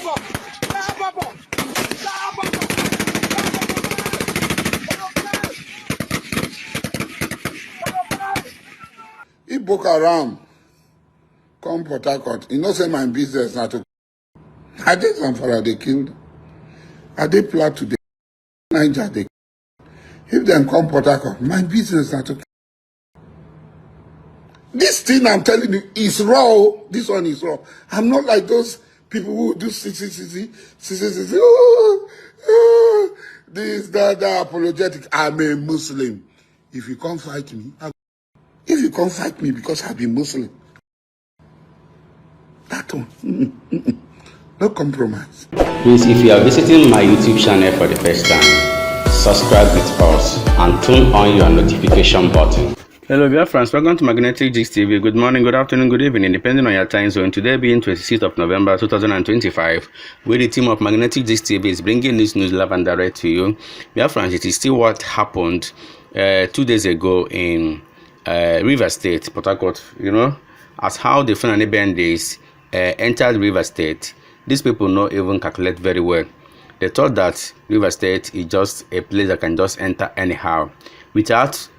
If Boko Haram come Port Harcourt, you know say my business not to. I did some for they killed. I did plot today. Niger they. If them come Port Harcourt, my business not to. This thing I'm telling you is raw. This one is raw. I'm not like those people who do this, that apologetic. I'm a Muslim. If you can't fight me, if you can't fight me because I've been Muslim, that one, no compromise. Please, if you are visiting my YouTube channel for the first time, subscribe with us and turn on your notification button. Hello Biafrans, welcome to Magnetic Gist TV. Good morning, good afternoon, good evening, depending on your time zone. Today being 26th of November 2025, where the team of Magnetic Gist TV is bringing this news live and direct to you. Biafrans, it is still what happened 2 days ago in River State, Port Harcourt. You know, as how the Fulani bandits entered River State. These people not even calculate very well. They thought that River State is just a place that can just enter anyhow without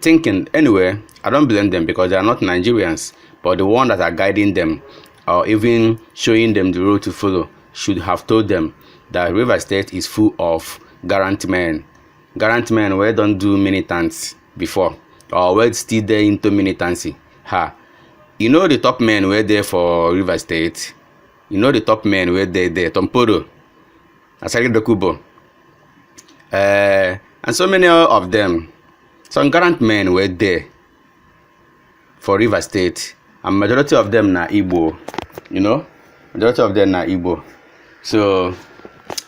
thinking. Anyway, I don't blame them because they are not Nigerians, but the one that are guiding them or even showing them the road to follow should have told them that River State is full of Gallant men. Gallant men where don't do militants before or where still there into militancy. You know the top men were there for River State. You know the top men were there, Tompodo, Asari Dokubo, and so many of them. Some Gallant men were there for River State, and majority of them na Igbo, you know, majority of them na Igbo. So,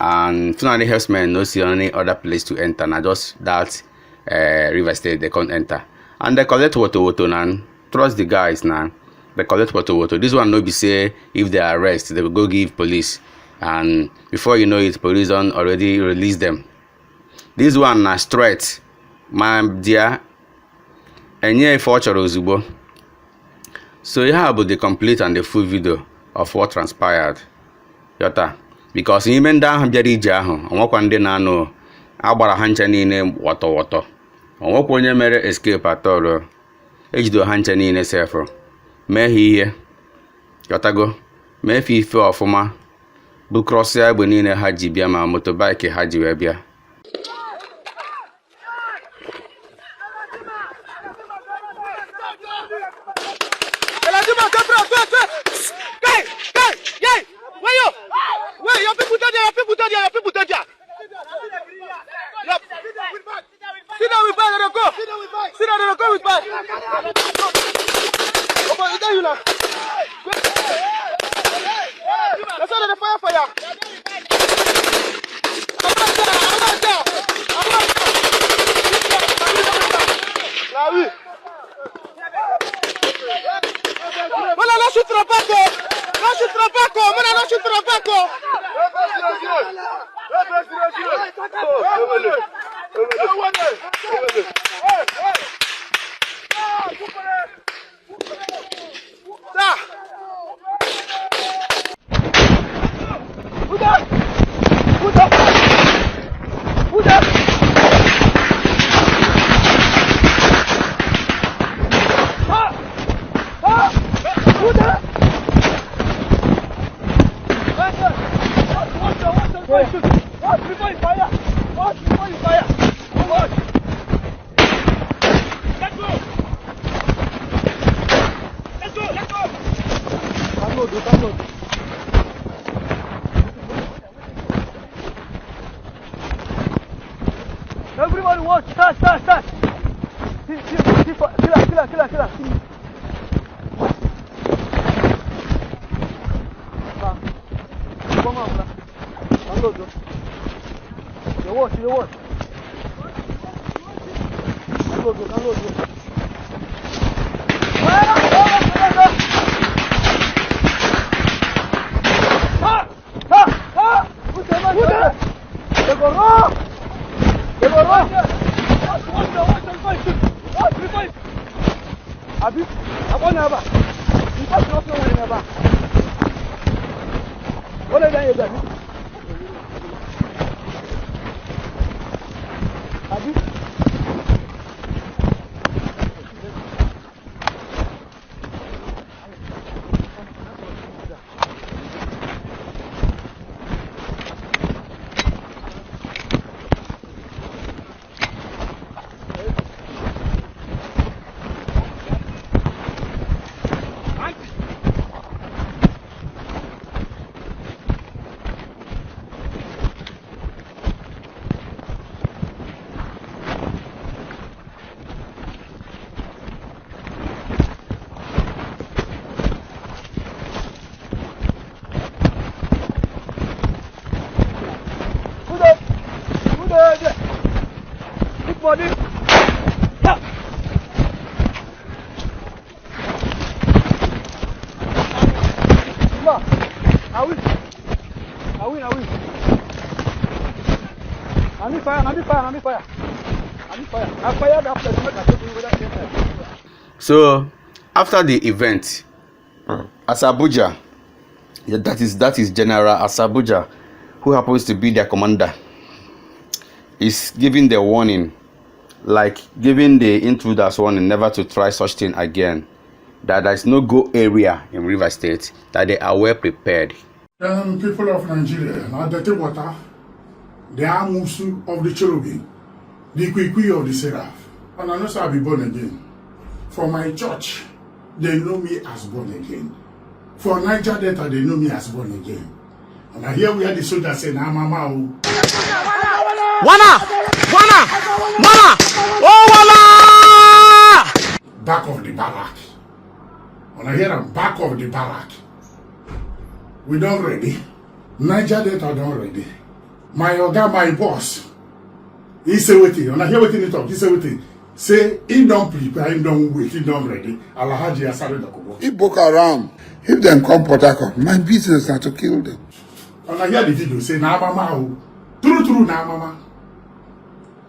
and Fulani herdsmen no see any other place to enter, na just that River State they can't enter. And they collect water now. Trust the guys now. They collect water. This one no be say if they arrest, they will go give police, and before you know it, police already release them. This one na straight. My dear, and yeah, for Ozugbo. So you have the complete and the full video of what transpired. Yota, because even down Jerry Jaho, and walk one day now, Abara Hanchanine, water. And walk when you made escape at all. Age do Hanchanine sefer. May he here. Yotago, may he feel for ma. Bukrosia Bunina Haji Biama motorbike Haji Webia. Everybody watch, start. Killer. Come on, unload. You watch. Unload. What are you doing? Abi? Big body. Yeah. Come on. I will. I need fire. I fired after the make I take you with that. So after the event, Asabuja, yeah, that is General Asabuja, who happens to be their commander, is giving the warning, like giving the intruders warning never to try such thing again, that there is no go area in River State, that they are well prepared. People of Nigeria, now the water, the Amusu of the cherubim, the Kwikwi of the seraph, and I know I'll be born again. For my church, they know me as born again. For Niger Delta, they know me as born again. And I hear we had the soldiers saying, "Ah, mama, Wana! Oh, Wana! back of the barrack." And I hear them back of the barrack. We don't ready. Niger Delta don't ready. My oga, my boss, he say waiting. And I hear waiting talk. He say waiting. Say he don't prepare, he don't wait, he don't ready. Alhaji Asare Dakobo. If Boko Haram, if them come Port Harcourt, my business is to kill them. And I hear the video say, "Nah, mama, true, nah, mama.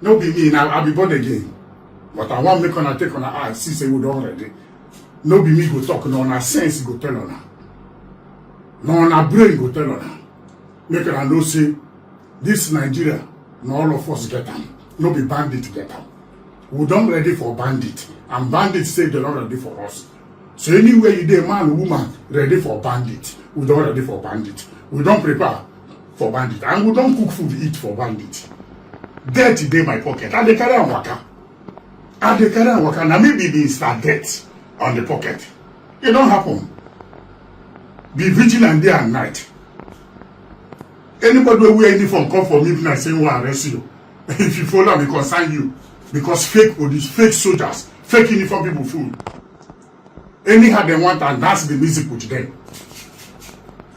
No be me now. I'll be born again. But I want me gonna take on her eye. See, say we don't ready. No be me go talk. No, na sense go tell on her. No, na brain go tell on her. Make her know say this Nigeria, no all of us get them. No be bandit get them. We don't ready for bandit, and bandits say they're not ready for us. So anywhere you dey, man, woman, ready for bandit. We don't ready for bandit. We don't prepare for bandit, and we don't cook food eat for bandit. Death dey my pocket. I dey carry am waka. Na me be the start death on the pocket. It don't happen. Be vigilant day and night. Anybody wey wear uniform come for me if I say we arrest you. If you follow me, concern you. Because fake police, fake soldiers, fake uniform people fool. Anyhow they want, and that's the music with them.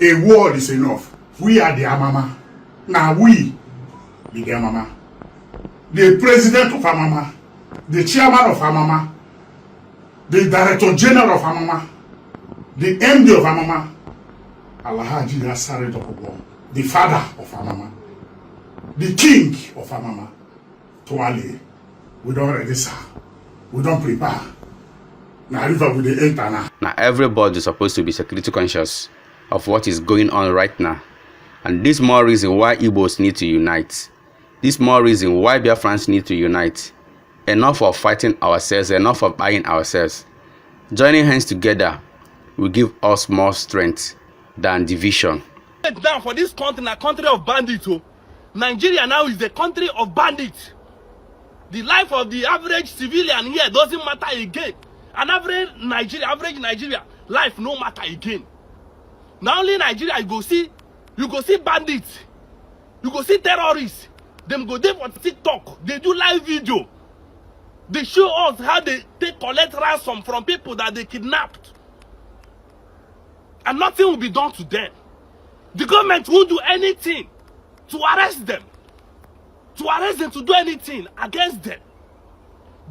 A word is enough. We are their mama. Now we be their mama. The president of our mama, the chairman of our mama, the director general of our mama, the MD of our mama, Alhaji Asare Dakobo, the father of our mama, the king of our mama, Tuale. We don't ready, sir. We don't prepare. Now river with the enter now. Now everybody is supposed to be security conscious of what is going on right now. And this more reason why Igbos need to unite. This more reason why Biafrans need to unite. Enough of fighting ourselves, enough of buying ourselves. Joining hands together will give us more strength than division. Down for this country, a country of bandits. Nigeria now is the country of bandits. The life of the average civilian here doesn't matter again. An average Nigeria life no matter again. Not only Nigeria, you go see bandits, you go see terrorists. Them go there for TikTok. They do live video. They show us how they collect ransom from people that they kidnapped, and nothing will be done to them. The government won't do anything to arrest them. To do anything against them.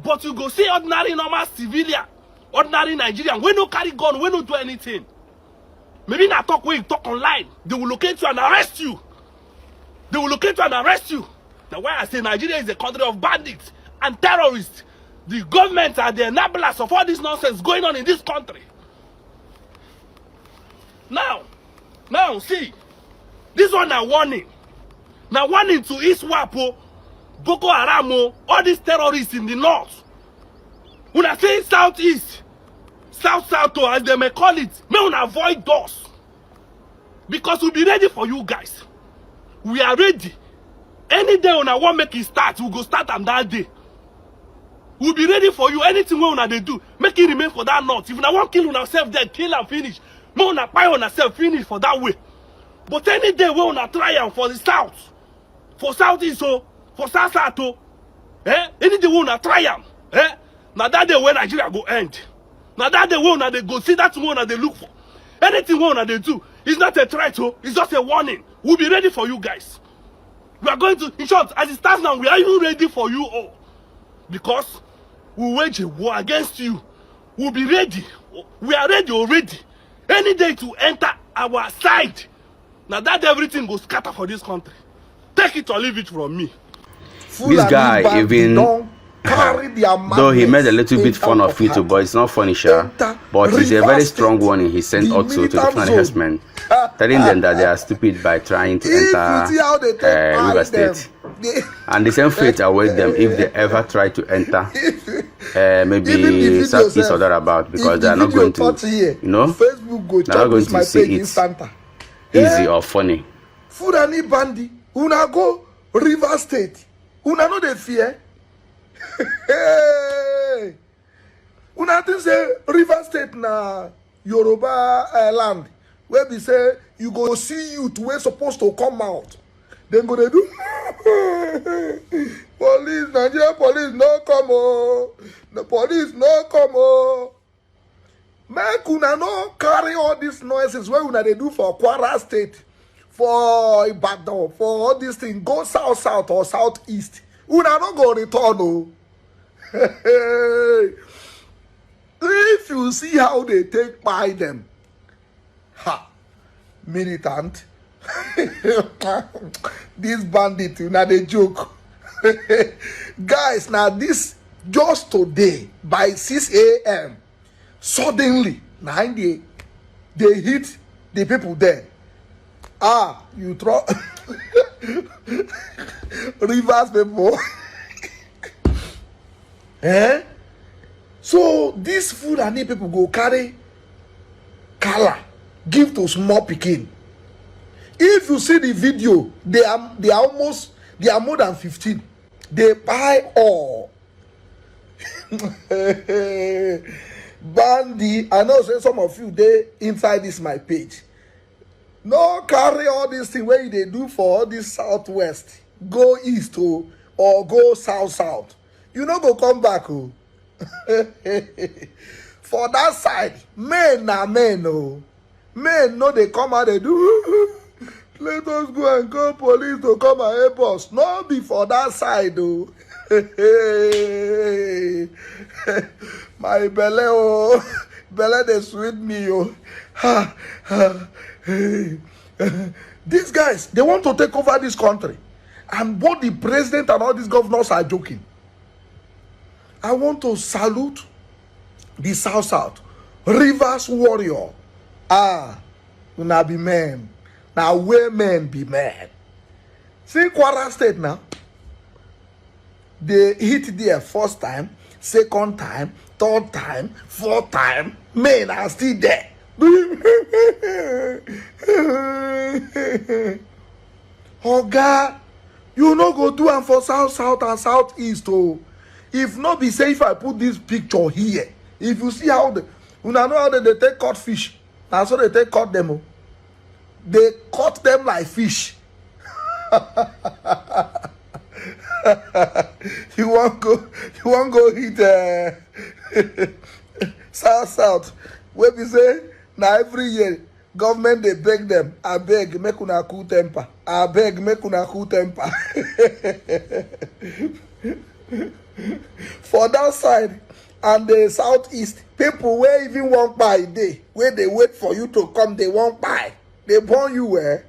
But you go see ordinary normal civilian, ordinary Nigerian, we no carry gun, we no do anything. Maybe na talk when you talk online, they will locate you and arrest you. Now why I say Nigeria is a country of bandits and terrorists. The government are the enablers of all this nonsense going on in this country. Now, see, This one a warning. Now warning to Iswapo, Boko Haram, all these terrorists in the north. When I say southeast, south, as they may call it, may una avoid us. Because we'll be ready for you guys. We are ready. Any day when I want make it start, we'll go start on that day. We'll be ready for you. Anything we wanna do, make it remain for that north. If I want kill ourselves there, kill and finish. We wanna buy on ourselves, finish for that way. But any day we wanna try and for the south, for southeast, so for south, any day we wanna try and, now that day when Nigeria go end. Now that day we wanna they go see that one they look for. Anything we wanna they do, it's not a threat, it's just a warning. We'll be ready for you guys. We are going to, in short, as it stands now, we are even ready for you all. Because we wage a war against you. We'll be ready. We are ready already. Any day to enter our side. Now that everything goes scatter for this country. Take it or leave it from me. This guy even, though he made a little bit fun of it, but it's not funny, sure. But he's a very strong warning he sent also to different herdsmen, telling them that they are stupid by trying to enter River State. And the same fate awaits them if they ever try to enter maybe Southeast or thereabout, because they are not going to, you know, they are not going to see it easy or funny. Fulani Bandi, una go River State, una no dey fear. Hey, una think say River State na Yoruba land, where we say you go see youth wey supposed to come out. Then go they do police, Nigeria police no come oh. The police no come oh. Make una no carry all these noises where una they do for Kwara State, for Ibadan, for all these things. Go south or southeast. Una no go return oh. If you see how they take by them, ha, militant. This bandit, now they joke. Guys, now this just today by 6 a.m. suddenly now they hit the people there. You throw Rivers people. So this food and people go carry color, give to small pikin. If you see the video, they are more than 15. They buy all. Bandy, I know say some of you they inside this my page. No carry all these things where they do for all this southwest. Go east or go south. You know go come back oh. For that side, men na men oh. Men no they come out they do. Let us go and call police to come and help us. No be for that side though. My belly oh. Belly they sweet me oh. These guys, they want to take over this country. And both the president and all these governors are joking. I want to salute the South. Rivers warrior. Una be men. Now where men be men. See Kwara State now. They hit there first time, second time, third time, fourth time. Men are still there. Oga, you no go do am for south and southeast oh. If not be say if I put this picture here, if you see how una know how they take cut fish. That's how they take cut them oh. They cut them like fish. You won't go hit south. Where we say now every year government they beg them. I beg make una cool temper. I beg make una cool temper. For that side and the southeast, people where even won't buy day, where they wait for you to come, they won't buy. They burn you where?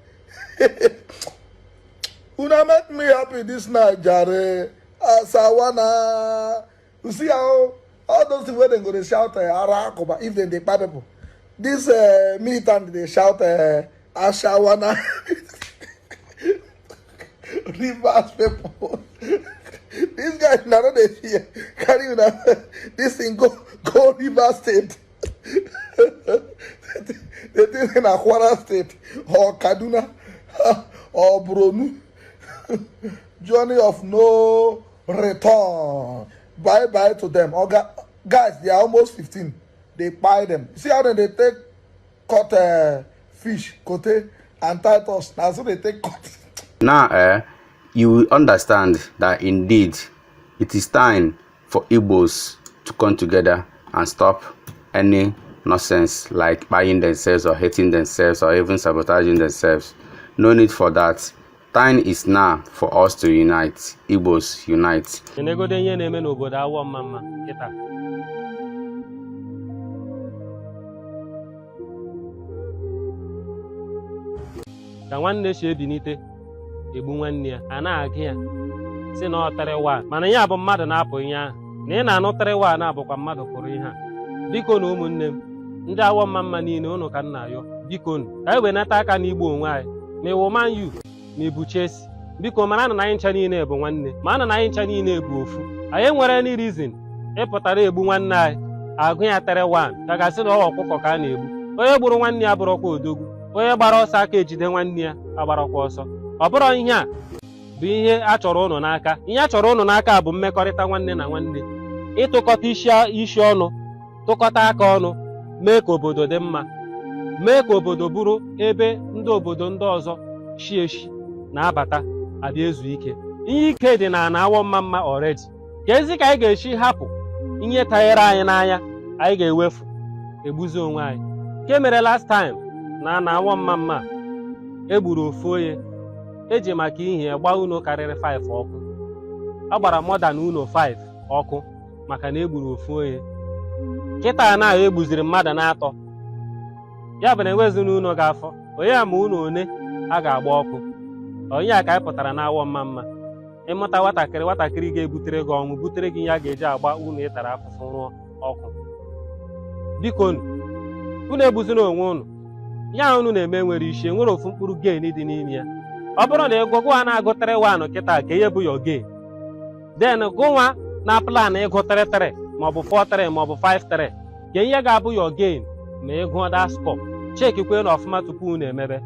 Una make me happy this night, Jare. Asawana. You see how all those things where they go to shout Arakoba if they buy people. This militant they shout Ashawana. Rivers people. This guy now they fear. Carry you now. This thing go Rivers State. They think in Akwara State or Kaduna or Borno. Journey of no return. Bye to them. Guys, they are almost 15. They buy them. See how they take cut fish, kote, and Titus. Now so they take cut. Now, you will understand that indeed it is time for Igbos to come together and stop any nonsense like buying themselves or hating themselves or even sabotaging themselves. No need for that. Time is now for us to unite. Igbos unite. Ka nwanne si ebinite egbu nwanne ya a na-agụ ya si na ọ tere wa mana ya bụ mmadụ na-apụ ihe ahụ na ị na-anụtere wa na-abụkwa mmadụ pụrụ ihe a biko na ụmụnne m ndị awọ mma niile unu ka nna ayọ biko ka anyị wenata aka n'igbo onwe anyị ma ịwụ Man U ma ịbụ Chelsea biko mara na anyị ncha niile bụ nwanne ma na anyị ncha niile bụ ofu anyị nwere any reason ịpụtara egbu nwanne anyị agụ ya tere wa ka gasị na ọ ọkụkọ ka a na-egbu onye gburu nwanne ya bụrụkwa odogwu onye gbara ọsọ aka ejide nwanne ya agbarakwa ọsọ ọ bụrụ ihe a bụ ihe a chọrọ ụnụ n'aka ihe a chọrọ ụnụ n'aka bụ mmekọrịta nwanne na nwanne ịtụkọta isi ọnụ tụkọta aka ọnụ mee ka obodo dị mma mee ka obodo bụrụ ebe ndị obodo ndị ọzọ shi eshi na-abata abịa ezu ike ihe ike dị na awọ mma already ka ezi ka anyị ga-echi hapụ ihe tanyere anyị n'anya anyị ga-ewefu egbuzi onwe anyị nke mere last time na awọ mma egburu ofu onye eji maka ihe gba uno karịrị 5 ọkụ agbara more than uno 5 ọkụ maka na egburu ofu onye kịta na egbuziri mmadụ na-atọ ya bụ na enwezi n'ụlọ ga-afọ onye ma ụlọ one a ga-agba ọkụ onye a ka anyị pụtara na awọ mma ịmụta nwatakịrị ga-ebutere gị ọnwụ butere gị ihe a ga-eji agba unu ịtara afụfụ rụọ ọkụ biko unu egbuzina onwe unu ya unu na-eme nwere isi nwere ofu mkpụrụ gain dị n'ime ya ọ bụrụ na ịgụgụ a na-agụtere wanụ kịta ka ihe bụ yo gain then gụnwa na plan ịgụtere 3 maọbụ 4-3 maọbụ 5-3 ka ihe ga-abụ yo gain ma ịgụọ da score chekikwe na ọfụma tupu unu emebe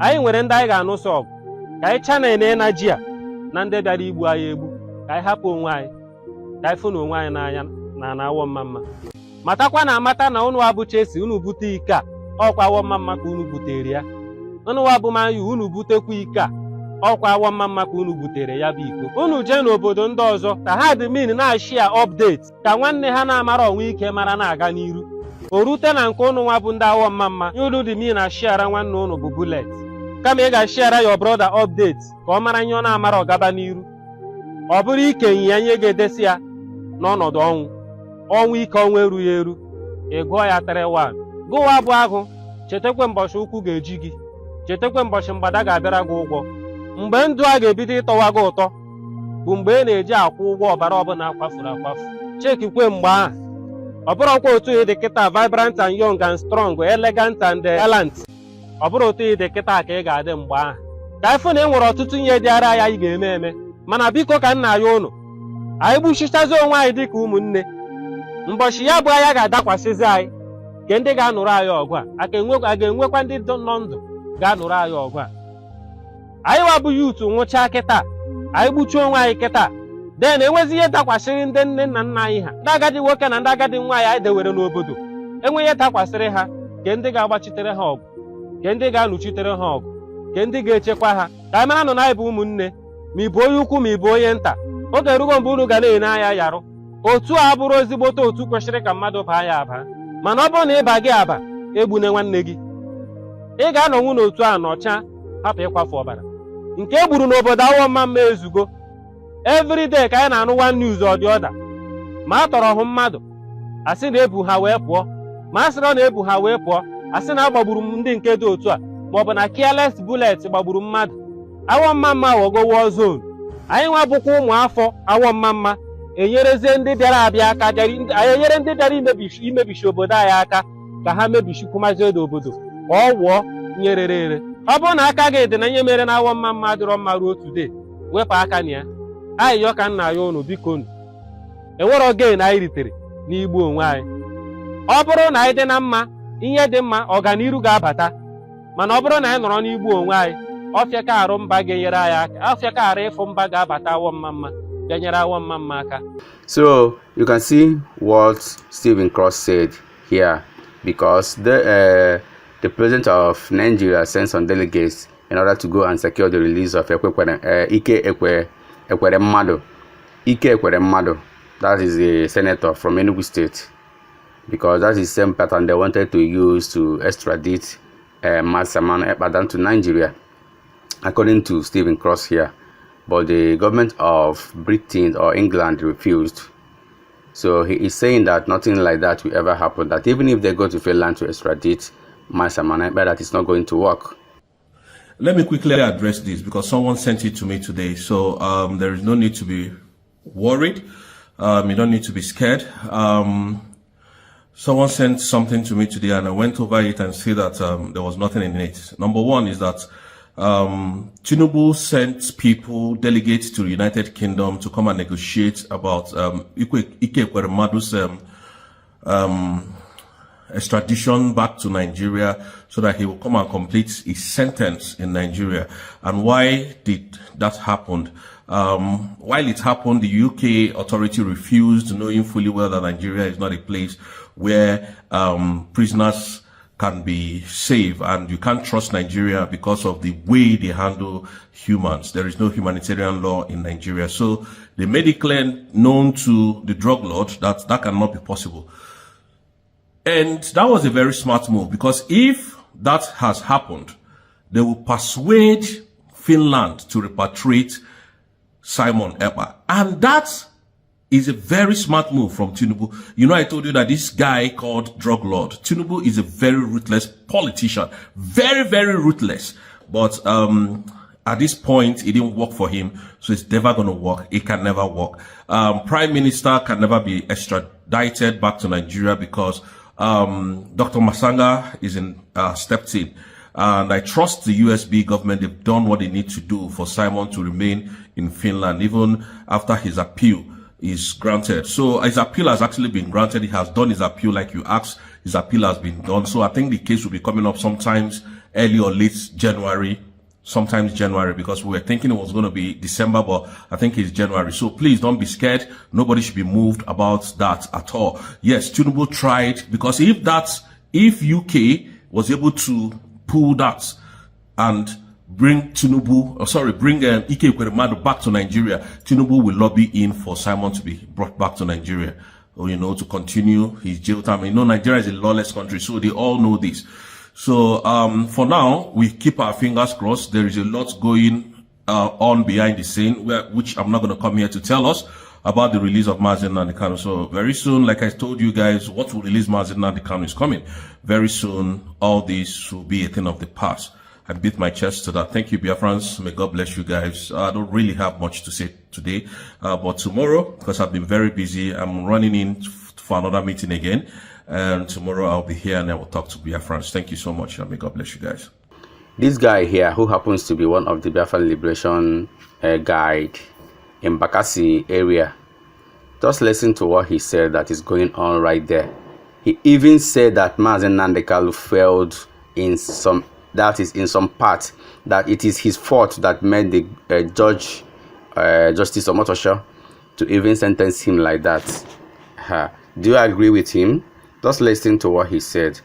anyị nwere ndị anyị ga-anụso ọgụ ka anyị chanel energy a na ndị bịara igbu anyị egbu ka anyị hapụ onwe anyị ka anyị fụ na onwe anyị n'anya na awọ mma matakwa na amata na unu abụ Chelsea unu bute ike a ọkwa awọ mma ka unu butere ya unu abụ Man U unu butekwa ike a ọkwa awọ mma ka unu butere ya bụ iko unu jee n'obodo ndị ọzọ ka ha admin na-ashia update ka nwanne ha na-amara onwe ike mara na-aga n'iru o rute na nke unu nwa bụ ndị awọ mma unu dị min na shiara nwanne unu bụ bullet kama ị ga-ashiara your brother update ka ọ mara ihe ọ na-amara ọgaba n'iru ọ bụrụ ikenye ya nye ga-edesi ya n'ọnọdụ ọnwụ ike ọnwụ erughị eru ị gụọ ya 3-1 gụwa bụ agụ chetakwa mbọchị ụkwụ ga-eji gị chetakwa mbọchị mgbada ga-abịara gị ụgwọ mgbe ndụ a ga-ebido ịtọwa gị ụtọ bụ mgbe ị na-eji akwụ ụgwọ ọbara ọbụla akwafuru akwafu chekikwe mgbe ahụ ọ bụrụkwa otu ị dị kịta vibrant and young and strong elegant and gallant ọ bụrụ otu ị dị kịta ka ị ga-adị mgbe ahụ ka ịfụ na ị nwere ọtụtụ ihe dị ara ya anyị ga-eme eme mana biko ka nna ya ụnụ anyị gbuchichazi onwe anyị dịka ụmụnne mbọchị ya bụ anya ga-adakwasịzi anyị ke ndị ga-anụrụ anyị ọgụ a ga-enwekwa ndị nọ ndụ ga-anụrụ anyị ọgụ a anyị wabụ yut nwụchaa kịta anyị gbuchie onwe anyị kịta den enwezi ihe dakwasịrị ndị nne na nna anyị ha ndị agadi nwoke na ndị agadi nwaanyị anyị dewere n'obodo enwe ihe dakwasịrị ha ke ndị ga-agbachitere ha ọgụ ke ndị ga-anụchitere ha ọgụ ke ndị ga-echekwa ha ka anyị mara nụ na anyị bụ ụmụnne ma ị bụ onye ukwu ma ị bụ onye nta oge erugo mgbe unu ga na-ene anya yarụ otu a bụrụ ezigbote otu kwesịrị ka mmadụ baa ya aba mana ọ bụrụ na ịba gị aba egbune nwanne gị ị ga-anọnwu n'otu a nọcha hapụ ịkwafu ọbara nke e gburu n'obodo awọ mma ezugo everyday ka anyị na-anụ one news ọ dị ọda ma a tọrọ hụ mmadụ asị na ebu ha wee pụọ ma a sịrọ na ebu ha wee pụọ asị na agbagburu ndị nke dị otu a maọbụ na careless bullet gbagburu mmadụ awọ mma ghọgo war zone anyị nwa bụkwa ụmụ afọ awọ mma enyerezie ndị bịara abịa aka anyị enyere ndị bịara imebichi obodo anyị aka ka ha mebichikwumazie obodo ka ọ wụọ nye rere ere Obo na aka ga na nye mere na awo mma dịrọ mma ruo today. Wepụ aka na ya. Anyị yo ka nna ya unu biko nu. Enwere oge na anyị ritere n'igbu onwe anyị. Ọ bụrụ na anyị dị na mma, ihe dị mma ọganiru ga-abata. Mana ọ bụrụ na anyị nọrọ n'igbu onwe anyị, ọfịa ka arụ mba ga-enyere anyị aka. Ọfịa ka arụ ịfụ mba ga-abata awọ mma ga-enyere awọ mma aka. So you can see what Stephen Cross said here, because the president of Nigeria sent some delegates in order to go and secure the release of Ike Ekweremadu. That is a senator from Enugu State, because that is the same pattern they wanted to use to extradite Masaman Ekpadan to Nigeria, according to Stephen Cross here. But the government of Britain or England refused. So he is saying that nothing like that will ever happen, that even if they go to Finland to extradite Masaman Ekpadan, that it's not going to work. Let me quickly address this, because someone sent it to me today. So there is no need to be worried. You don't need to be scared. Someone sent something to me today, and I went over it and see that there was nothing in it. Number one is that Tinubu sent people, delegates to the United Kingdom to come and negotiate about Ike Ekweremadu's extradition back to Nigeria, so that he will come and complete his sentence in Nigeria. And why did that happen? While it happened, the UK authority refused, knowing fully well that Nigeria is not a place where prisoners can be safe, and you can't trust Nigeria because of the way they handle humans. There is no humanitarian law in Nigeria. So they made it clear, known to the drug lord, that that cannot be possible. And that was a very smart move, because if that has happened, they will persuade Finland to repatriate Simon Ekpa. And that is a very smart move from Tinubu. You know, I told you that this guy called drug lord, Tinubu, is a very ruthless politician. Very, very ruthless. But at this point, it didn't work for him. So it's never going to work. It can never work. Prime Minister can never be extradited back to Nigeria, because Dr. Masanga is stepped in. And I trust the USB government. They've done what they need to do for Simon to remain in Finland, even after his appeal is granted. So his appeal has actually been granted. He has done his appeal like you asked. His appeal has been done. So I think the case will be coming up sometimes early or late January, sometimes January, because we were thinking it was going to be December, but I think it's January. So please don't be scared. Nobody should be moved about that at all. Yes, Tinubu tried, because if UK was able to pull that and bring Ike Ekweremadu back to Nigeria, Tinubu will lobby in for Simon to be brought back to Nigeria, or, you know, to continue his jail time. You know, Nigeria is a lawless country, so they all know this. So for now, we keep our fingers crossed. There is a lot going on behind the scene, which I'm not going to come here to tell us about the release of Mazen Nnamdi Kanu. So very soon, like I told you guys, what will release Mazen Nnamdi Kanu is coming. Very soon, all this will be a thing of the past. I beat my chest to that. Thank you, Biafrans. May God bless you guys. I don't really have much to say today, but tomorrow, because I've been very busy, I'm running in for another meeting again. And tomorrow I'll be here and I will talk to Biafrans. Thank you so much, and may God bless you guys. This guy here, who happens to be one of the Biafran Liberation guide in Bakassi area, just listen to what he said that is going on right there. He even said that Mazen Nnamdi Kanu failed in some part, that it is his fault that made the Justice Omotosho to even sentence him like that. Do you agree with him? Just listen to what he said.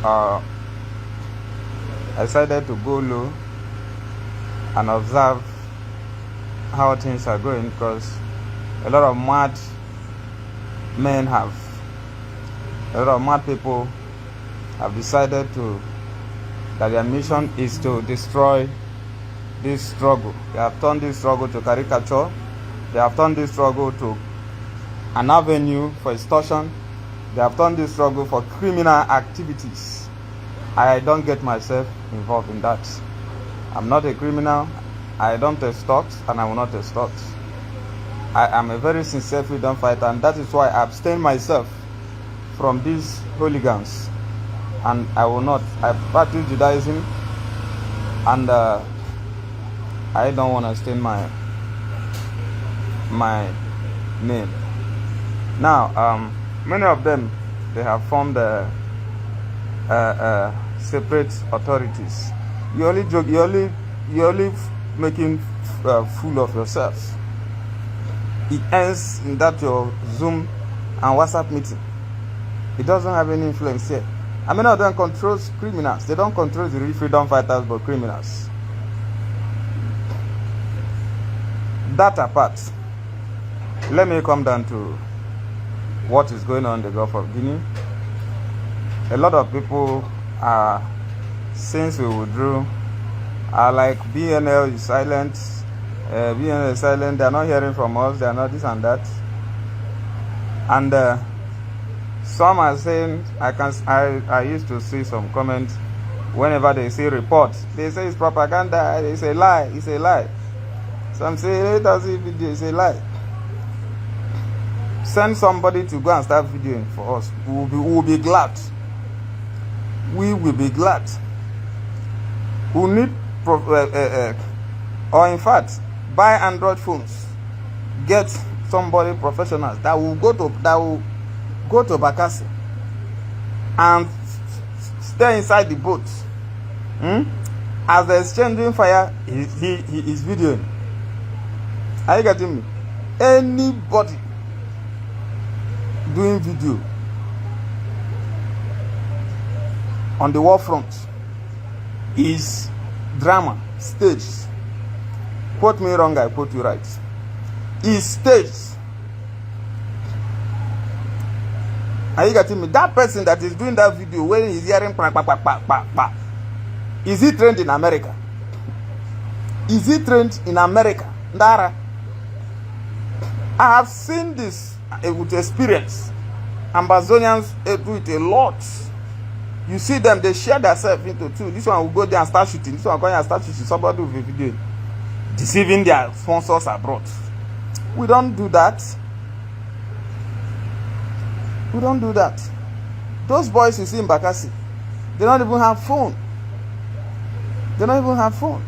I decided to go low and observe how things are going, because a lot of mad people have decided that their mission is to destroy this struggle. They have turned this struggle to caricature. They have turned this struggle to an avenue for extortion. They have turned this struggle for criminal activities. I don't get myself involved in that. I'm not a criminal. I don't extort, and I will not extort. I am a very sincere freedom fighter, and that is why I abstain myself from these hooligans and I will not. I practice Judaism, and I don't want to stain my name. Now, many of them, they have formed separate authorities. You only joke. You only making fool of yourself. It ends in that your Zoom and WhatsApp meeting. It doesn't have any influence here. And many of them controls criminals. They don't control the real freedom fighters, but criminals. That apart, let me come down to what is going on in the Gulf of Guinea. A lot of people are, since we withdrew, are like BNL is silent. BNL is silent. They are not hearing from us. They are not this and that. And some are saying, I used to see some comments whenever they say report. They say it's propaganda. It's a lie. It's a lie. Some say let us see video. It's a lie. Send somebody to go and start videoing for us. We will be glad. We will be glad. We need, or in fact, buy Android phones. Get somebody professionals that will go to Bakassi and stay inside the boat. As they're exchanging fire, he is videoing. Are you getting me? Anybody doing video on the war front is drama, staged. Quote me wrong, I quote you right. Is staged. Are you getting me? That person that is doing that video when he's hearing is he trained in America? Is he trained in America? Ndara. I have seen this with experience. Amazonians do it a lot. You see them, they share themselves into two. This one will go there and start shooting. This one will go there and start shooting. Somebody will be video deceiving their sponsors abroad. We don't do that. We don't do that. Those boys you see in Bakassi, they don't even have phone. They don't even have phone.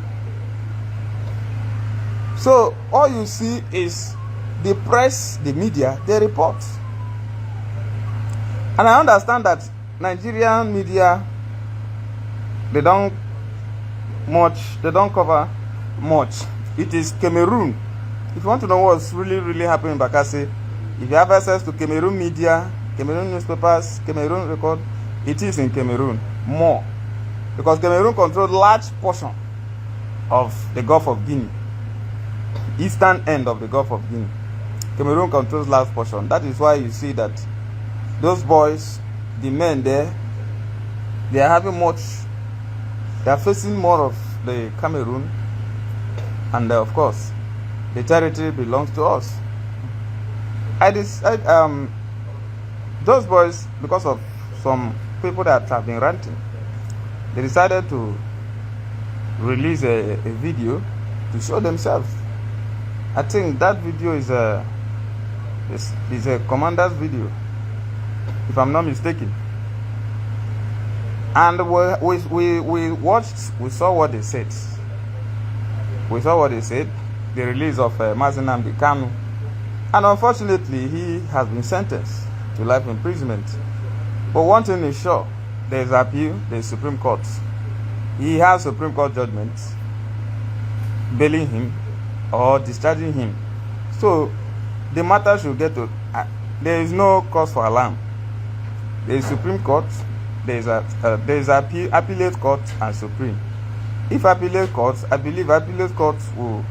So all you see is the press, the media, they report. And I understand that Nigerian media, they don't cover much. It is Cameroon. If you want to know what's really happening in Bakassi, if you have access to Cameroon media, Cameroon newspapers, Cameroon record, it is in Cameroon more. Because Cameroon controls large portion of the Gulf of Guinea. Eastern end of the Gulf of Guinea. Cameroon controls large portion. That is why you see that those boys, the men there, they are having much, they are facing more of the Cameroon, and of course the territory belongs to us. Those boys, because of some people that have been ranting, they decided to release a video to show themselves. I think that video is a commander's video, if I'm not mistaken. And we watched, we saw what they said. We saw what they said, the release of Mazinam Kanu. And unfortunately, he has been sentenced to life imprisonment. But one thing is sure, there is appeal, there is Supreme Court. He has Supreme Court judgment bailing him or discharging him. So the matter should get to, there is no cause for alarm. There is Supreme Court, there is appellate court and Supreme. If appellate court, I believe appellate court will,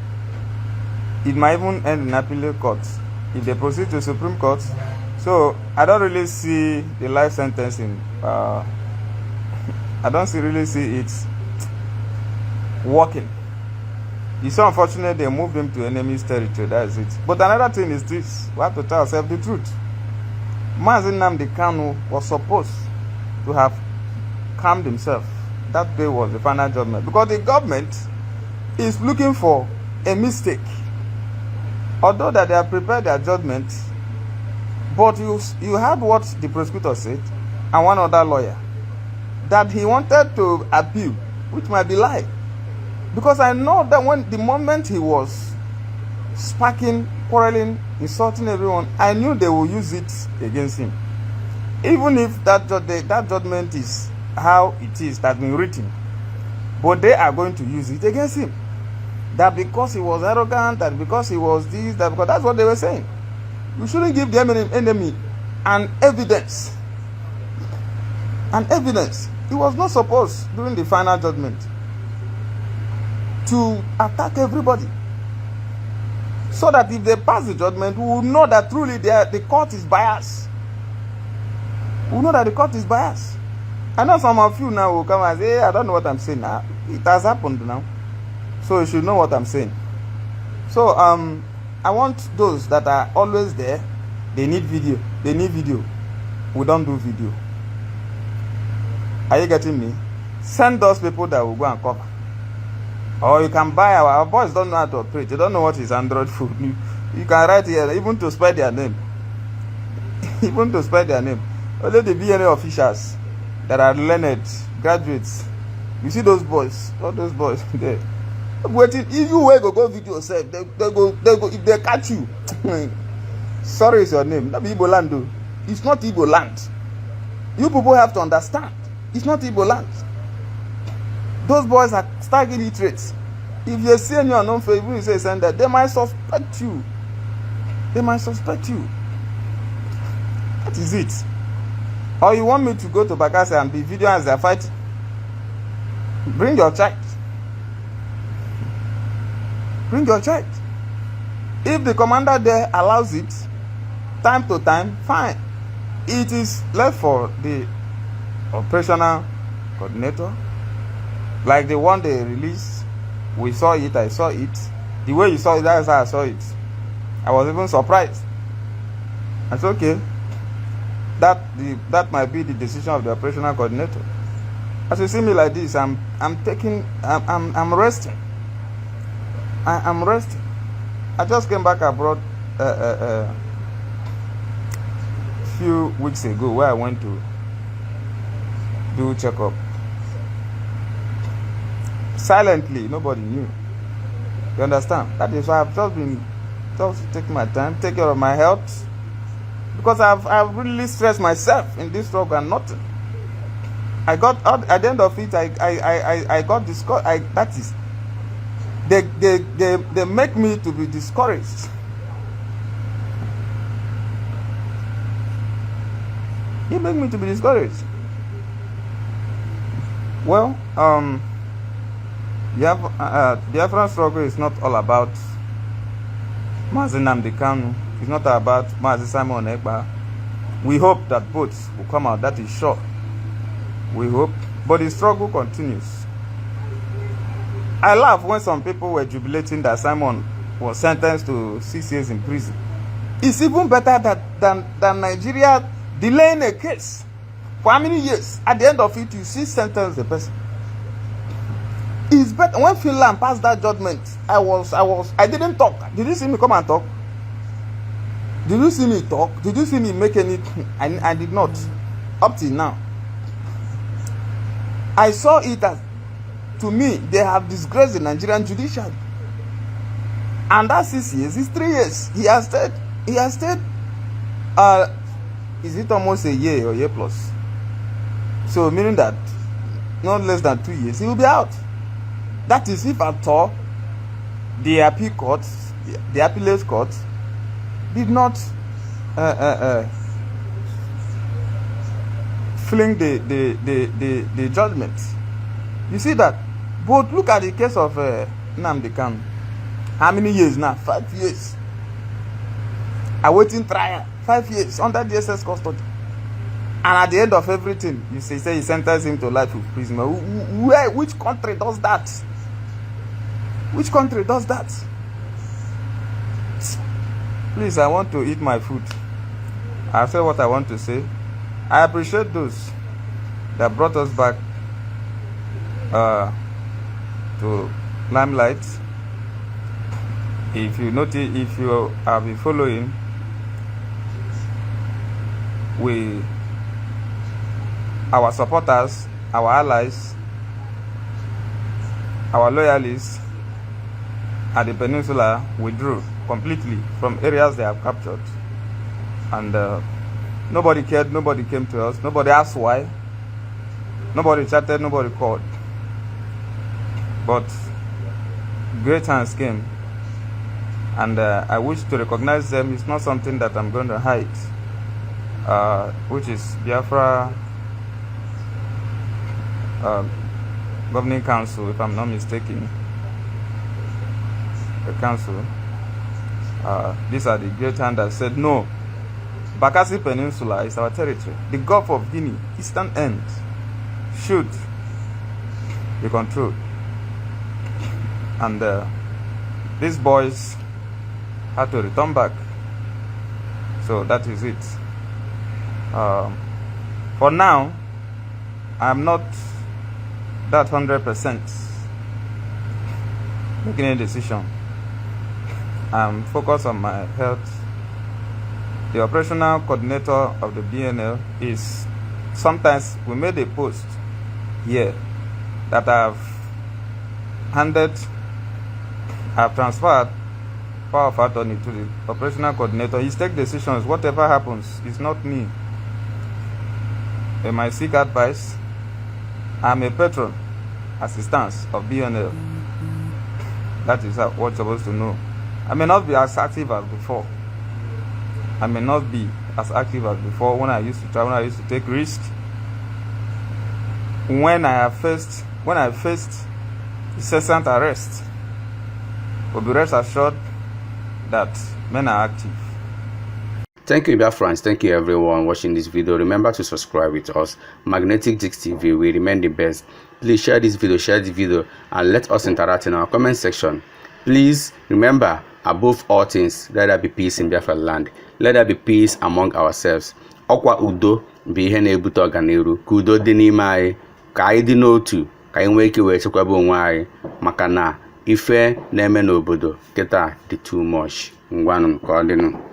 it might even end in appellate court if they proceed to Supreme Court. So I don't really see the life sentencing. I don't really see it working. It's so unfortunate they moved him to enemy's territory. That is it. But another thing is this: we have to tell ourselves the truth. Mazinam Kanu was supposed to have calmed himself. That day was the final judgment, because the government is looking for a mistake. Although that they have prepared their judgment, but you heard what the prosecutor said and one other lawyer. that he wanted to appeal, which might be lie. Because I know that when the moment he was sparking, quarreling, insulting everyone, I knew they will use it against him. Even if that judgment is how it is, that's been written, but they are going to use it against him. That because he was arrogant, that because he was this, that because that's what they were saying. We shouldn't give the enemy an evidence. An evidence. He was not supposed, during the final judgment, to attack everybody. So that if they pass the judgment, we will know that truly the court is biased. We will know that the court is biased. I know some of you now will come and say, hey, I don't know what I'm saying. It has happened now. So you should know what I'm saying. So I want those that are always there, they need video. They need video. We don't do video. Are you getting me? Send those people that will go and cover. Or you can buy our boys don't know how to operate. They don't know what is Android food. You can write here, even to spell their name. Even to spell their name. Only the BNA officials that are learned, graduates. You see those boys, all those boys there. Waiting, if you will go video yourself, they go, if they catch you. Sorry is your name. Not Igbo land though. It's not Igbo land. You people have to understand. It's not Igbo land. Those boys are stag illiterates. If you see any unknown face, you say send that, they might suspect you. They might suspect you. That is it. Or you want me to go to Bakassi and be video as they are fighting? Bring your child. Bring your child. If the commander there allows it, time to time, fine. It is left for the operational coordinator. Like the one they released, we saw it, I saw it. The way you saw it, that's how I saw it. I was even surprised. I said, okay, that might be the decision of the operational coordinator. As you see me like this, I'm resting. I'm resting. I just came back abroad a few weeks ago where I went to do checkup. Silently, nobody knew. You understand? That is why I've just taking my time, take care of my health. Because I've really stressed myself in this struggle and nothing. I got at the end of it, I got discouraged. That is, they make me to be discouraged. They make me to be discouraged. Well, the Biafran struggle is not all about Mazi Nnamdi Kanu. It's not about Mazi Simon Ekpa. We hope that both will come out. That is sure. We hope. But the struggle continues. I laugh when some people were jubilating that Simon was sentenced to 6 years in prison. It's even better than Nigeria delaying a case for how many years? At the end of it, you see sentence the person. It's better. When Finland passed that judgment, I didn't talk. Did you see me come and talk? Did you see me talk? Did you see me make any? I did not. Up till now. I saw it as, to me, they have disgraced the Nigerian judiciary. And that 6 years is 3 years. He has stayed, is it almost a year or year plus? So meaning that not less than 2 years, he will be out. That is if at all the appeal court, the appellate court did not fling the judgment. You see that? But look at the case of Nnamdi Kanu. How many years now? 5 years. Awaiting trial. 5 years under DSS custody. And at the end of everything, you say you sentence him to life imprisonment. Which country does that? Which country does that? Please, I want to eat my food. I've said what I want to say. I appreciate those that brought us back to limelight. If you notice, if you have been following, our supporters our allies, our loyalists at the peninsula withdrew completely from areas they have captured. And nobody cared, nobody came to us, nobody asked why, nobody chatted, nobody called. But great hands came, and I wish to recognize them. It's not something that I'm going to hide, which is Biafra Governing Council, if I'm not mistaken. The council, these are the great hands that said, no, Bakassi Peninsula is our territory. The Gulf of Guinea, eastern end, should be controlled. And these boys had to return back. So that is it. For now, I'm not that 100% making a decision. I'm focused on my health. The operational coordinator of the BNL is, sometimes we made a post here that I've transferred power of attorney to the operational coordinator. He takes decisions. Whatever happens, it's not me. They might seek advice. I'm a patron, assistance of BNL. That is what you're supposed to know. I may not be as active as before. When I used to travel, when I used to take risks. When I faced incessant arrest, but be rest assured that men are active. Thank you, Biafrans. Thank you, everyone watching this video. Remember to subscribe with us. Magnetic Gist TV will remain the best. Please share this video, and let us interact in our comment section. Please remember, above all things, let there be peace in Biafra land. Let there be peace among ourselves. Okwa udo bụ ihe na-ebute ọganiru. Ka udo dị n'ime anyị, ka anyị dị n'otu, ka anyị nwee ike wee chekwaba onwe anyị, maka na ife na-eme n'obodo kịta dị too much. Ngwanụ ka ọ dịnụ.